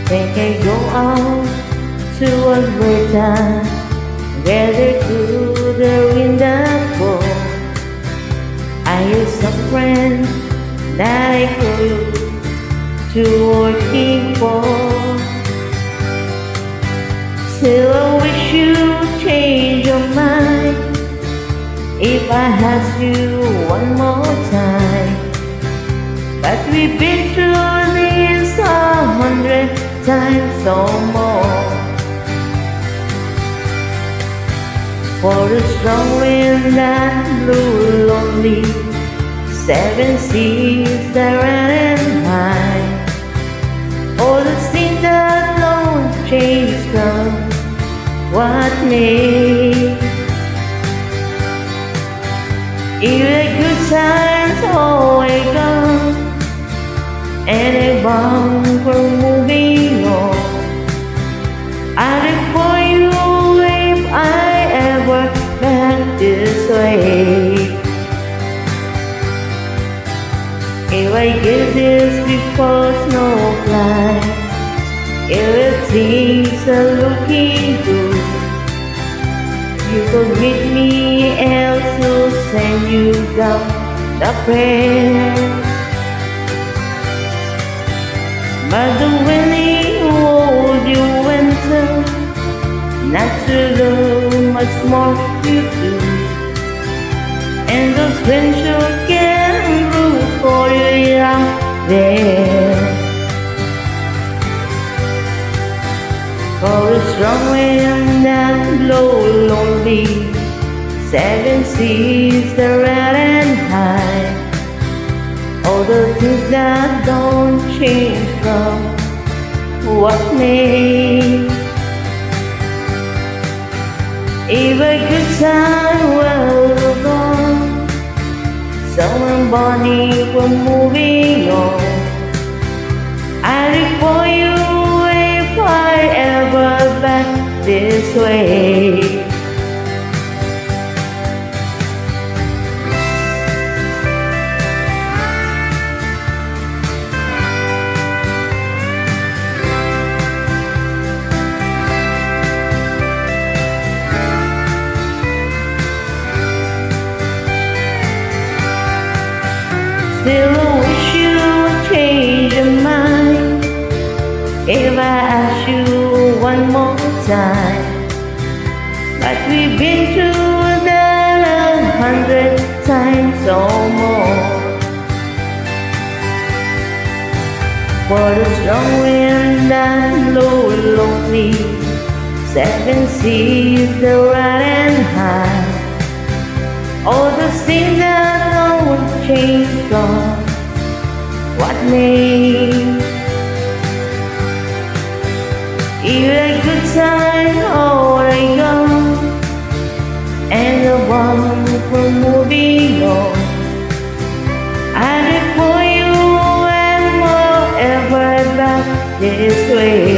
Think I go out to Alberta, gather to the wonderful. I have some friends that I could to working for. Still I wish you change your mind if I ask you one more time. But we've been through this 100 times or more. For the strong wind that blew lonely, 7 seas that ran and high. All the things that don't change come, what may. Even good times always gone, and I bound for moving on. I look for you if I ever back this way. If I get this before snow flies, if things are looking good, you could meet me else to send you down the prayer. But the winning world you went through, not to do much more you do. And those friends you can root for you out there. For a strong wind that blow lonely, 7 seas that ran and high. All the things that don't change come, what may. If a good time well gone, someone body for moving on. I look for you if I ever back this way. Still I wish you would change your mind if I ask you one more time. But we've been through that 100 times or more. For the strong wind that blow lonely, 7 seas that run and high. All the things that don't change gone, what may. Even a good time already gone, and the one for moving on. I look for you and more ever back this way.